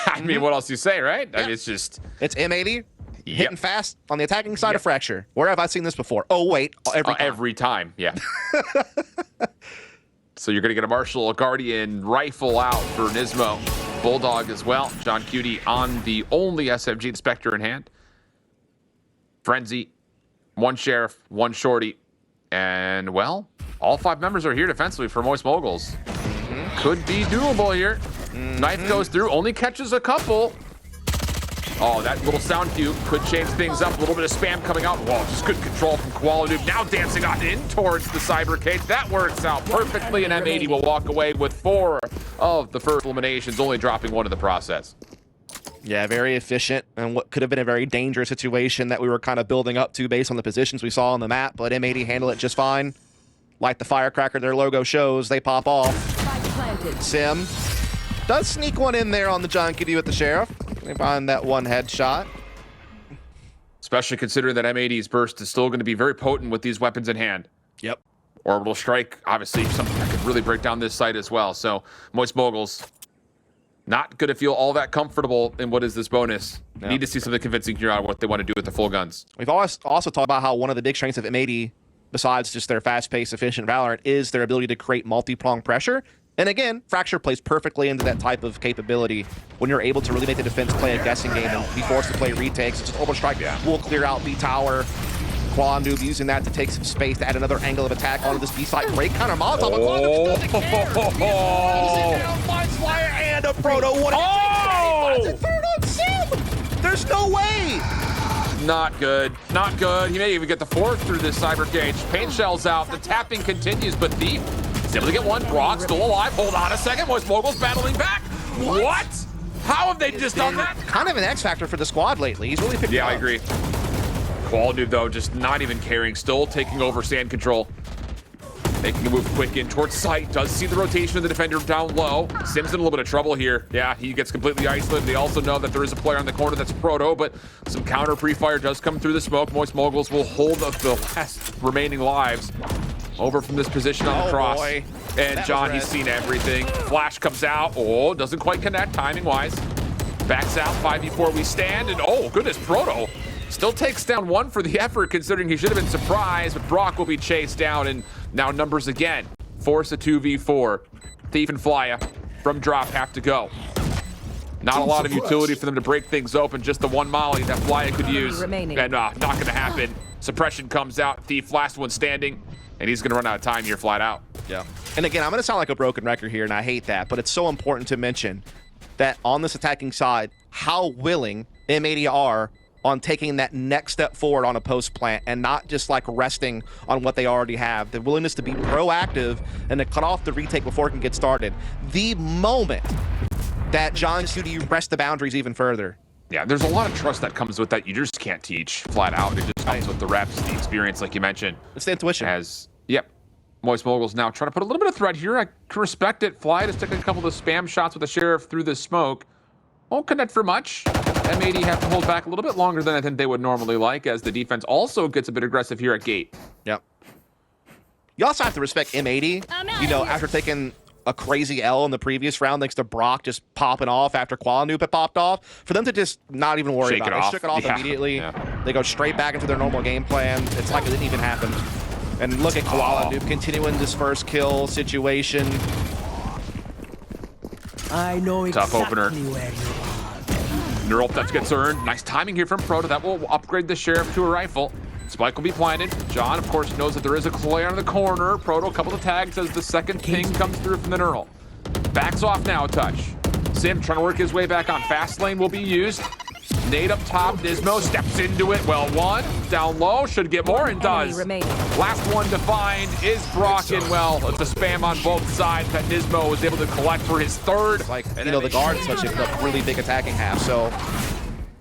I mean, what else do you say, right? I mean, it's just... It's M80 hitting fast on the attacking side of Fracture. Where have I seen this before? Oh, wait. Every time, yeah. So you're going to get a Marshall, a Guardian rifle out for NiSMO. Bulldog as well. johnqt on the only SMG Inspector in hand. Frenzy, one Sheriff, one Shorty. And, well, all 5 members are here defensively for Moist Moguls. Could be doable here. Knife goes through, only catches a couple. Oh, that little sound cue could change things up. A little bit of spam coming out. Whoa, just good control from koalanoob. Now dancing on in towards the cyber cage. That works out perfectly, and M80 will walk away with 4 of the first eliminations, only dropping 1 in the process. Yeah, very efficient, and what could have been a very dangerous situation that we were kind of building up to based on the positions we saw on the map, but M80 handled it just fine. Like the firecracker their logo shows, they pop off. Sim does sneak one in there on the johnqt with the sheriff. They find that one headshot. Especially considering that M80's burst is still going to be very potent with these weapons in hand. Yep. Orbital strike, obviously something that could really break down this site as well. So Moguls not going to feel all that comfortable in what is this bonus. Yep. Need to see something convincing here on what they want to do with the full guns. We've also talked about how one of the big strengths of M80, besides just their fast-paced, efficient Valorant, is their ability to create multi-pronged pressure. And again, Fracture plays perfectly into that type of capability when you're able to really make the defense play a guessing game and be forced to play retakes. Just Orbital Strike will clear out B tower. koalanoob using that to take some space to add another angle of attack onto this B side. Great counter Molotov, but koalanoob doesn't care. Finds flyuh and aproto. What a third on Sim! There's no way! Not good. Not good. He may even get the fourth through this cyber cage. Paint shells out. The tapping continues, but Thief is able to get one. brawk still alive. Hold on a second. Moguls battling back. What? How have they just done that? Kind of an X factor for the squad lately. He's really picked up. I agree. koalanoob, though, just not even caring. Still taking over sand control. Making a move quick in towards sight. Does see the rotation of the defender down low. Sim's in a little bit of trouble here. Yeah, he gets completely isolated. They also know that there is a player on the corner that's Proto, but some counter pre-fire does come through the smoke. Moguls will hold up the last remaining lives over from this position on the cross. Boy. And John, he's seen everything. Flash comes out. Oh, doesn't quite connect timing-wise. Backs out. 5v4 we stand. And oh, goodness, Proto still takes down one for the effort, considering he should have been surprised, but brawk will be chased down, and now numbers again. Force a 2v4. Thief and flyuh from drop have to go. Not a lot of utility for them to break things open, just the one molly that flyuh could use. And not going to happen. Suppression comes out. Thief, last one standing, and he's going to run out of time here flat out. Yeah. And again, I'm going to sound like a broken record here, and I hate that, but it's so important to mention that on this attacking side, how willing M80 are on taking that next step forward on a post plant and not just like resting on what they already have. The willingness to be proactive and to cut off the retake before it can get started. The moment that johnqt press the boundaries even further. Yeah, there's a lot of trust that comes with that. You just can't teach flat out. It just comes with the reps, the experience, like you mentioned. It's the intuition. Yep. Moguls now trying to put a little bit of threat here. I can respect it. flyuh just taking a couple of spam shots with the sheriff through the smoke. Won't connect for much. M80 have to hold back a little bit longer than I think they would normally like, as the defense also gets a bit aggressive here at gate. Yep. You also have to respect M80. You know, after taking a crazy L in the previous round, thanks to brawk just popping off after koalanoob had popped off, for them to just not even worry about it. They shook it off immediately. Yeah. They go straight back into their normal game plan. It's like it didn't even happen. And look at koalanoob continuing this first kill situation. I know exactly tough opener. Where you are. Neural theft gets earned. Nice timing here from Proto. That will upgrade the sheriff to a rifle. Spike will be planted. John, of course, knows that there is a player on the corner. Proto, a couple of tags as the second ping comes through from the Neural. Backs off now a touch. Sim trying to work his way back on. Fast lane will be used. Nade up top. NiSMO steps into it. Well, one down low. Should get more and does. Last one to find is brawk, and well, it's a spam on both sides that NiSMO was able to collect for his third. Like, you know, the guard especially put up really big attacking half, so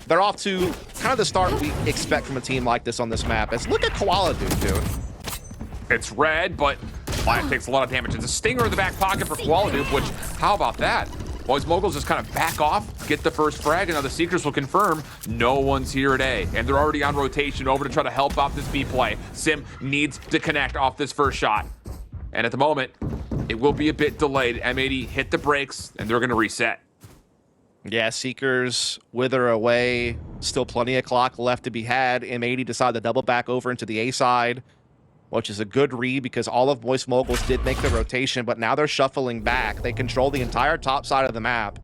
they're off to kind of the start we expect from a team like this on this map. Let's look at koalanoob doing. It's red, but flyuh takes a lot of damage. It's a stinger in the back pocket for koalanoob, which, how about that? Moguls just kind of back off, get the first frag, and now the Seekers will confirm no one's here at A. And they're already on rotation over to try to help out this B play. Sim needs to connect off this first shot. And at the moment, it will be a bit delayed. M80 hit the brakes, and they're going to reset. Yeah, Seekers wither away. Still plenty of clock left to be had. M80 decide to double back over into the A side, which is a good read because all of Moguls did make the rotation, but now they're shuffling back. They control the entire top side of the map,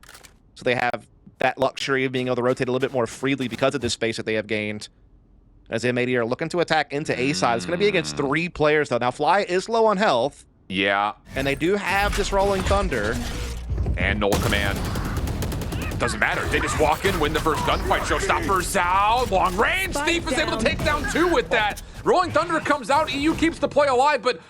so they have that luxury of being able to rotate a little bit more freely because of this space that they have gained. As M80 are looking to attack into A side. It's going to be against 3 players, though. Now, flyuh is low on health. Yeah. And they do have this rolling thunder. And null command. Doesn't matter. They just walk in, win the first gunfight. Showstoppers out. Long range. Thief is able to take down 2 with that. Rolling Thunder comes out. eeiu keeps the play alive, but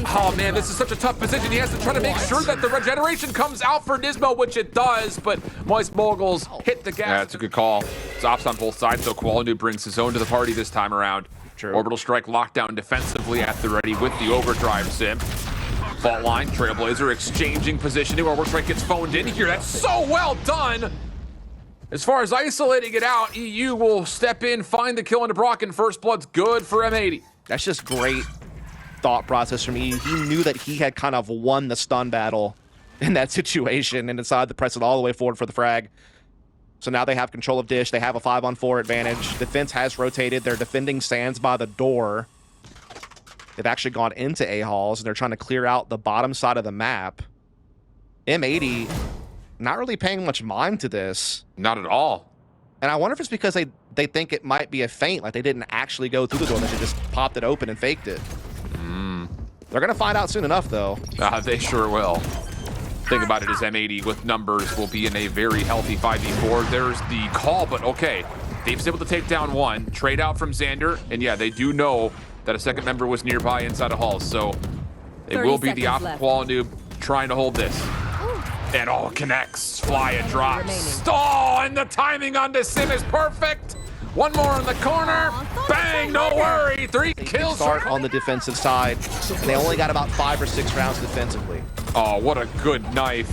Oh man, this is such a tough position. He has to try to make sure that the regeneration comes out for NiSMO, which it does, but Moguls hit the gas. Yeah, it's a good call. It's ops on both sides, so koalanoob brings his own to the party this time around. True. Orbital strike lockdown defensively at the ready with the overdrive sim. Fault line, Trailblazer exchanging positioning. Orbital strike gets phoned in here. That's so well done. As far as isolating it out, eeiu will step in, find the kill into brawk, and first blood's good for M80. That's just great thought process from eeiu. He knew that he had kind of won the stun battle in that situation and decided to press it all the way forward for the frag. So now they have control of dish. They have a 5-on-4 advantage. Defense has rotated. They're defending sands by the door. They've actually gone into A halls, and they're trying to clear out the bottom side of the map. M80 not really paying much mind to this. Not at all. And I wonder if it's because they think it might be a feint, like they didn't actually go through the door, that they just popped it open and faked it. They're going to find out soon enough, though. They sure will. Thing about it is M80 with numbers will be in a very healthy 5v4. There's the call, but okay. They've able to take down one, trade out from zander, and yeah, they do know that a second member was nearby inside of halls, so it will be the koalanoob trying to hold this. And all connects, flyuh drops. Oh, and the timing on this sim is perfect. One more in the corner. Bang, no worry. 3 kills. Start on the defensive side. They only got about 5 or 6 rounds defensively. Oh, what a good knife.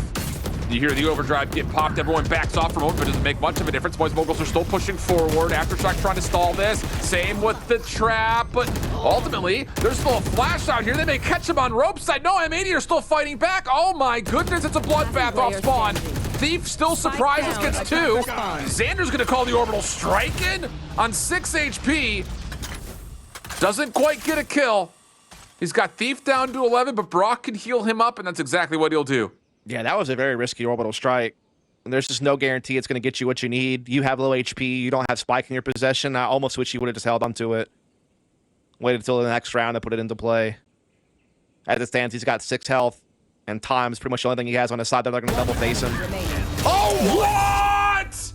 You hear the overdrive get popped. Everyone backs off for a moment, but doesn't make much of a difference. Moguls are still pushing forward. Aftershock trying to stall this. Same with the trap, but ultimately, there's still a flash out here. They may catch him on rope side. No, M80 are still fighting back. Oh my goodness, it's a bloodbath off spawn. Thief still surprises, gets 2. Zander's gonna call the orbital strike in on 6 HP. Doesn't quite get a kill. He's got Thief down to 11, but brawk can heal him up, and that's exactly what he'll do. Yeah, that was a very risky orbital strike. And there's just no guarantee it's going to get you what you need. You have low HP. You don't have spike in your possession. I almost wish you would have just held onto it. Waited until the next round to put it into play. As it stands, he's got 6 health. And time is pretty much the only thing he has on his side that they're going to double face him. Oh, what?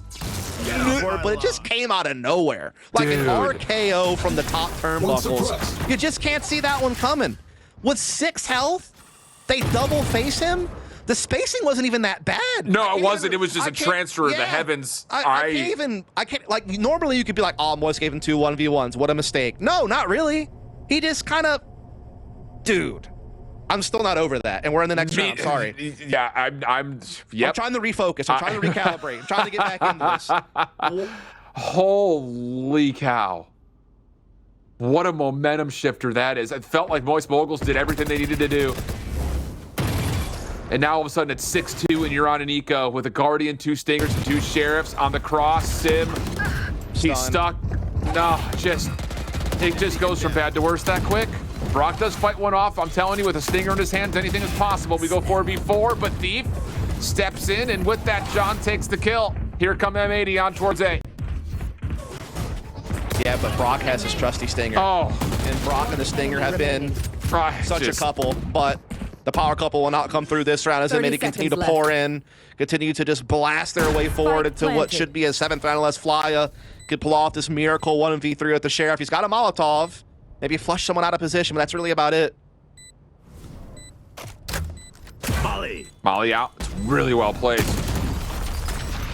But it just came out of nowhere. Like an RKO from the top turnbuckles. You just can't see that one coming. With 6 health, they double face him? The spacing wasn't even that bad. No, it wasn't. It was just a transfer of the heavens. I can't, like, normally you could be like, oh, Moise gave him 2 1v1s. What a mistake. No, not really. He just kind of, dude, I'm still not over that. And we're in the next round, sorry. Yeah, I'm trying to refocus. I'm trying to recalibrate. I'm trying to get back into this. Holy cow. What a momentum shifter that is. It felt like Moguls did everything they needed to do. And now all of a sudden it's 6-2 and you're on an eco with a Guardian, 2 Stingers, and 2 Sheriffs on the cross. Sim, he's stuck. No, it just goes from bad to worse that quick. Brawk does fight one off. I'm telling you, with a Stinger in his hands, anything is possible. We go 4v4, but Thief steps in, and with that, John takes the kill. Here come M80 on towards A. Yeah, but brawk has his trusty Stinger. Oh. And brawk and the Stinger have been such a couple, but the power couple will not come through this round as M80 continue to pour in, continue to just blast their way forward into what should be a 7th round unless flyuh could pull off this miracle 1v3 with the Sheriff. He's got a Molotov. Maybe flush someone out of position, but that's really about it. Molly out. It's really well played.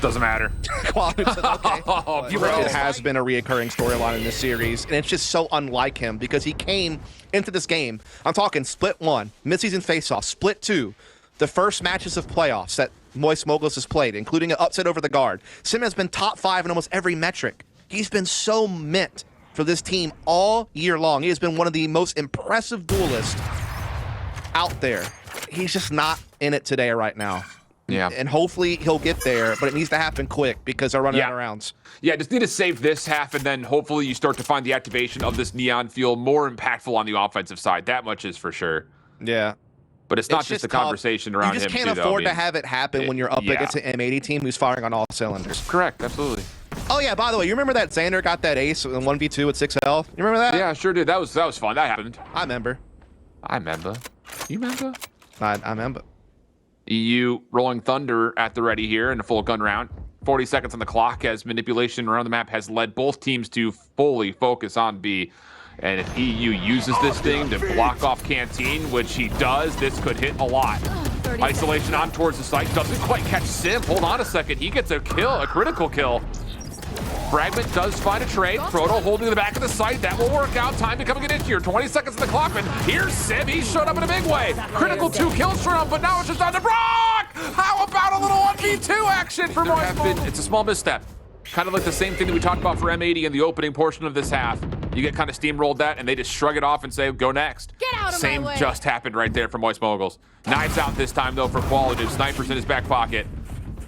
Doesn't matter. It has been a reoccurring storyline in this series, and it's just so unlike him because he came into this game. I'm talking split 1, midseason face-off, split 2, the first matches of playoffs that Moguls has played, including an upset over the guard. Sim has been top 5 in almost every metric. He's been so mint for this team all year long. He has been one of the most impressive duelists out there. He's just not in it today right now. Yeah. And hopefully he'll get there, but it needs to happen quick because they're running out of rounds. Yeah, just need to save this half, and then hopefully you start to find the activation of this neon field more impactful on the offensive side. That much is for sure. Yeah. But it's not just the conversation around him. You just can't afford to have it happen when you're up against an M80 team who's firing on all cylinders. Correct, absolutely. Oh yeah, by the way, you remember that zander got that ace in 1v2 with 6 health? You remember that? Yeah, sure did. That was fun. That happened. I remember. You remember? I remember. eeiu rolling thunder at the ready here in a full gun round. 40 seconds on the clock as manipulation around the map has led both teams to fully focus on B. And if eeiu uses this thing to block off Canteen, which he does, this could hit a lot. Isolation on towards the site, doesn't quite catch Sim. Hold on a second, he gets a kill, a critical kill. Fragment does find a trade. Proto holding the back of the site. That will work out. Time becoming an inch here. 20 seconds on the clock. And here's Sim. He showed up in a big way. Critical 2 kills for him, but now it's just down to brawk! How about a little 1v2 action for Moguls? It's a small misstep. Kind of like the same thing that we talked about for M80 in the opening portion of this half. You get kind of steamrolled that, and they just shrug it off and say, go next. Get out of Same my way. just happened right there for Moguls. Knives out this time, though, for koalanoob. Snipers in his back pocket.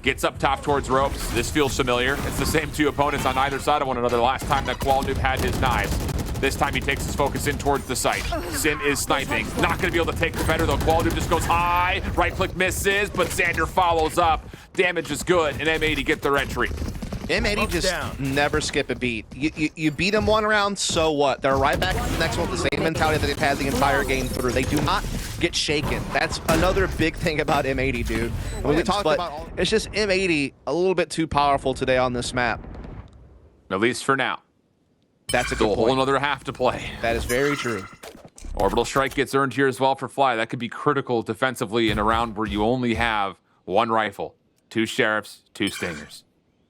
Gets up top towards ropes. This feels familiar. It's the same 2 opponents on either side of one another last time that koalanoob had his knives. This time he takes his focus in towards the site. Sim is sniping. Not going to be able to take the better, though. koalanoob just goes high. Right click misses, but Zander follows up. Damage is good, and M80 get their entry. M80 just never skip a beat. You beat them one round, so what? They're right back to the next one with the same mentality that they've had the entire game through. They do not get shaken. That's another big thing about M80, dude. When we talk about it's just M80 a little bit too powerful today on this map. At least for now. That's a Still good a whole point. another half to play. That is very true. Orbital strike gets earned here as well for flyuh. That could be critical defensively in a round where you only have 1 rifle, 2 sheriffs, 2 stingers.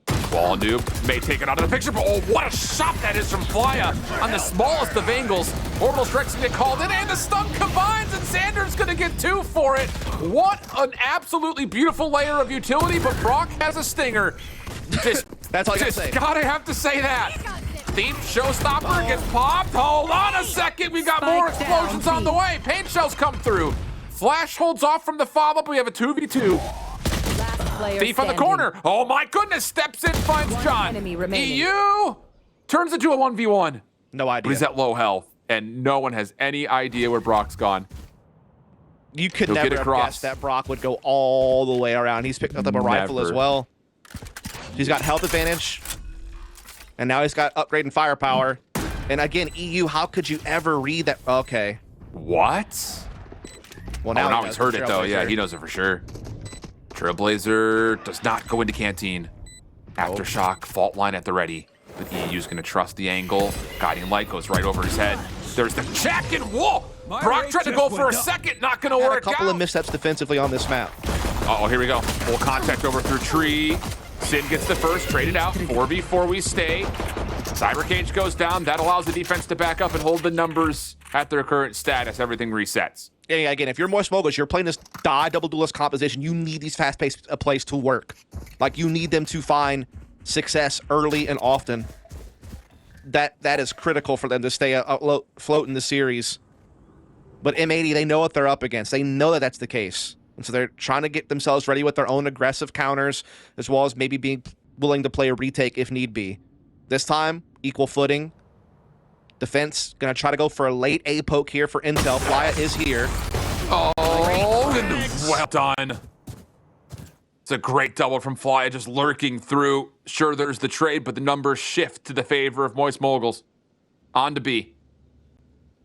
koalanoob may take it out of the picture, but oh, what a shot that is from flyuh on the smallest of angles. Orbital strikes get called in, and the stun combines, and Zander's gonna get 2 for it. What an absolutely beautiful layer of utility, but brawk has a stinger. That's all you gotta say. Gotta have to say that. Thief showstopper gets popped. Hold on a second, we got more explosions on the way. Paint shells come through. Flash holds off from the follow-up. We have a 2v2. Thief on the corner. Oh my goodness, steps in, finds John. eeiu turns into a 1v1. No idea. But he's at low health, and no one has any idea where Brock's gone. You could He'll never get have across. guessed that Brawk would go all the way around. He's picked up a rifle as Never. well. He's got health advantage. And now he's got upgrade and firepower. And again, eeiu, how could you ever read that? Okay. What? Well, Now, now he's heard it, though. Yeah, he knows it for sure. Trailblazer does not go into Canteen. Aftershock, fault line at the ready. But eeiu's going to trust the angle. Guiding light goes right over his head. There's the check, and whoa! Brawk tried to go for a second, not going to work a couple out. of missteps defensively on this map. Uh-oh, here we go. Full contact over through tree. Sin gets the first, traded out. 4v4 we stay. Cyber Cage goes down. That allows the defense to back up and hold the numbers at their current status. Everything resets. Yeah, again, if you're Moguls, you're playing this double duelist composition, you need these fast-paced plays to work. Like, you need them to find success early and often. That is critical for them to stay afloat in the series. But M80, they know what they're up against. They know that that's the case. And so they're trying to get themselves ready with their own aggressive counters, as well as maybe being willing to play a retake if need be. This time, equal footing. Defense going to try to go for a late A poke here for intel. flyuh is here. Oh, well done. It's a great double from flyuh, just lurking through. Sure, there's the trade, but the numbers shift to the favor of Moguls. On to B.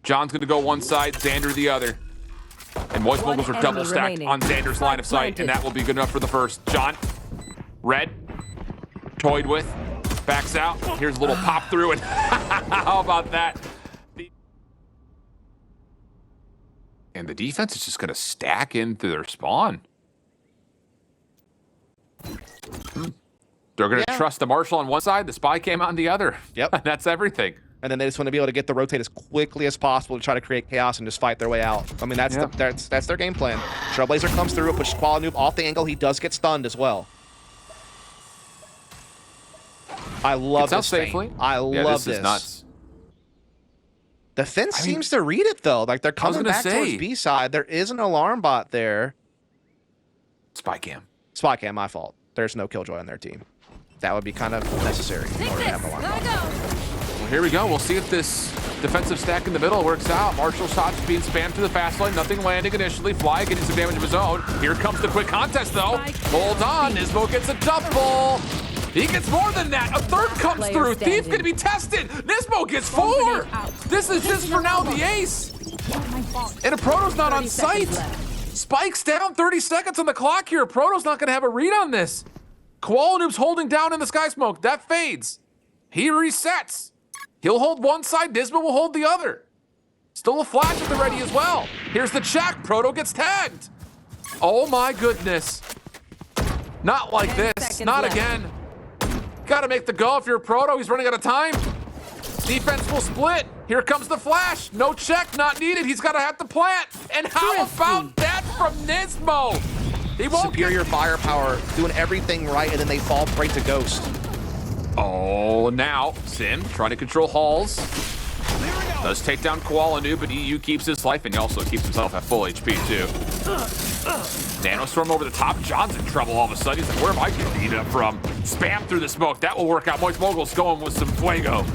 John's going to go one side, Zander the other. And Moguls are double stacked on Zander's line of sight, and that will be good enough for the first. John, red, toyed with, backs out. Here's a little pop through, and how about that? And the defense is just going to stack into their spawn. They're going to trust the Marshal on one side, the Spy cam on the other. Yep. That's everything. And then they just want to be able to get the rotate as quickly as possible to try to create chaos and just fight their way out. I mean, that's that's their game plan. Trailblazer comes through, pushes koalanoob off the angle. He does get stunned as well. I love this safely. thing. I love this. Is nuts. The fence seems to read it, though. Like, they're coming back towards B side. There is an alarm bot there. Spy cam. Spy cam, my fault. There's no Killjoy on their team. That would be kind of necessary in order to have an alarm bot. Well, here we go. We'll see if this defensive stack in the middle works out. Marshall shots being spammed to the fast line. Nothing landing initially. flyuh getting some damage of his own. Here comes the quick contest, though. Hold on. NiSMO gets a double. He gets more than that. A third comes through. Thief going to be tested. NiSMO gets 4. This is just for now the ace. And a Proto's not on site. Spike's down, 30 seconds on the clock here. Proto's not going to have a read on this. koalanoob's holding down in the sky smoke. That fades. He resets. He'll hold one side, NiSMO will hold the other. Still a flash at the ready as well. Here's the check, Proto gets tagged. Oh my goodness. Not like this, not left. again. Gotta make the go if you're Proto, he's running out of time. Defense will split. Here comes the flash. No check, not needed. He's gotta have to plant. And how about that from NiSMO? He won't Superior firepower, doing everything right, and then they fall prey to Ghost. Oh, now Sim trying to control Halls. Does take down koalanoob, but eeiu keeps his life, and he also keeps himself at full HP too. Nanostorm over the top. John's in trouble all of a sudden. He's like, where am I getting beat up from? Spam through the smoke. That will work out. Moguls going with some fuego.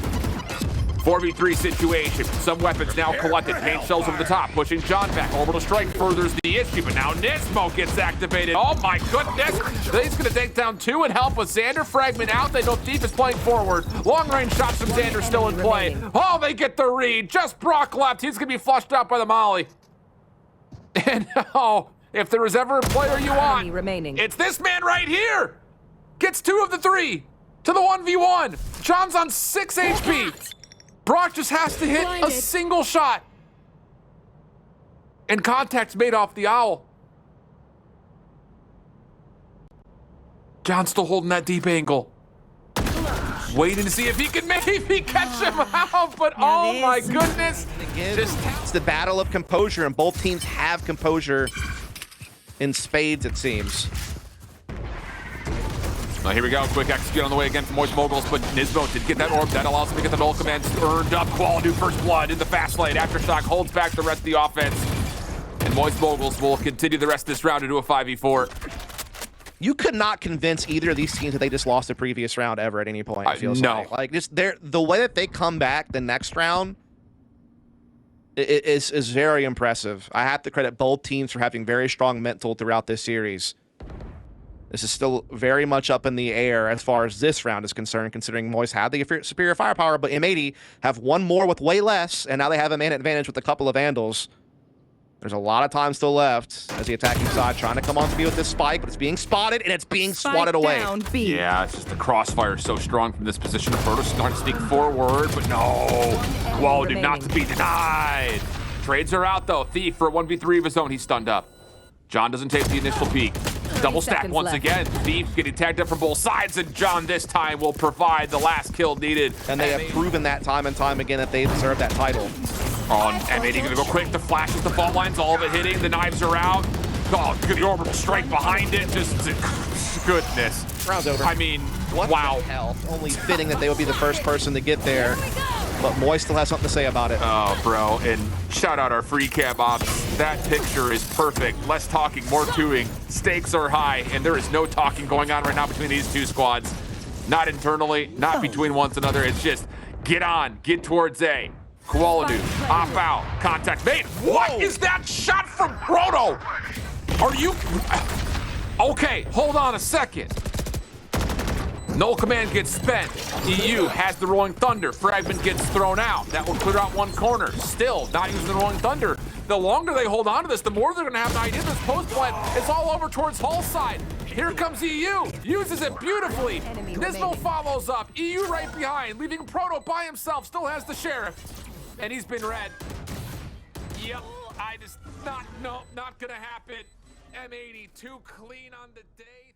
4v3 situation. Some weapons now collected. Main shells over the top, pushing John back. Orbital strike furthers the issue, but now NiSMO gets activated. Oh my goodness! He's gonna take down 2 and help with zander. Fragment out. They know Thief is playing forward. Long range shots from zander still in play. Oh, they get the read. Just brawk left. He's gonna be flushed out by the molly. And oh, if there was ever a player you want, it's this man right here. Gets 2 of the 3 to the 1v1. John's on 6 HP. brawk just has to hit a single shot. And contact's made off the owl. John's still holding that deep angle. Waiting to see if he can maybe catch him out, but oh my goodness. It's the battle of composure, and both teams have composure in spades, it seems. Well, here we go. Quick execute on the way again from Moguls, but NiSMO did get that orb. That allows him to get the null commands earned up. Quality first blood in the fast lane. Aftershock holds back the rest of the offense. And Moguls will continue the rest of this round into a 5v4. You could not convince either of these teams that they just lost the previous round ever at any point, it feels no. like just the way that they come back the next round is very impressive. I have to credit both teams for having very strong mental throughout this series. This is still very much up in the air as far as this round is concerned, considering Moist had the superior firepower, but M80 have one more with way less, and now they have a man advantage with a couple of Vandals. There's a lot of time still left as the attacking side trying to come on to me with this spike, but it's being spotted and it's being swatted away. Yeah, it's just the crossfire is so strong from this position. Aproto starting to sneak forward, but no. Quality not to be denied. Trades are out though. Thief for a 1v3 of his own. He's stunned up. John doesn't take the initial peek. Double stack once again. Thief getting tagged up from both sides, and John this time will provide the last kill needed. And they have proven that time and time again that they deserve that title. On M80 gonna go quick. The flashes, the fault lines, all of it hitting. The knives are out. Oh, good orbital strike behind it. Just goodness. Round's over. I mean, what wow. The hell? Only fitting that they would be the first person to get there. But Moist still has something to say about it. Oh, bro, and shout out our free cam ops. That picture is perfect. Less talking, more doing. Stakes are high, and there is no talking going on right now between these two squads. Not internally, not between one another. It's just get on, get towards A. koalanoob, off out, contact made. What is that shot from Proto? Are you... Okay, hold on a second. Null command gets spent. eeiu has the Rolling Thunder. Fragment gets thrown out. That will clear out one corner. Still not using the Rolling Thunder. The longer they hold on to this, the more they're going to have an idea. This post plant is all over towards Hull's side. Here comes eeiu. Uses it beautifully. NiSMO follows up. eeiu right behind, leaving Proto by himself. Still has the Sheriff. And he's been red. Yep, not gonna happen. M80 too clean on the day.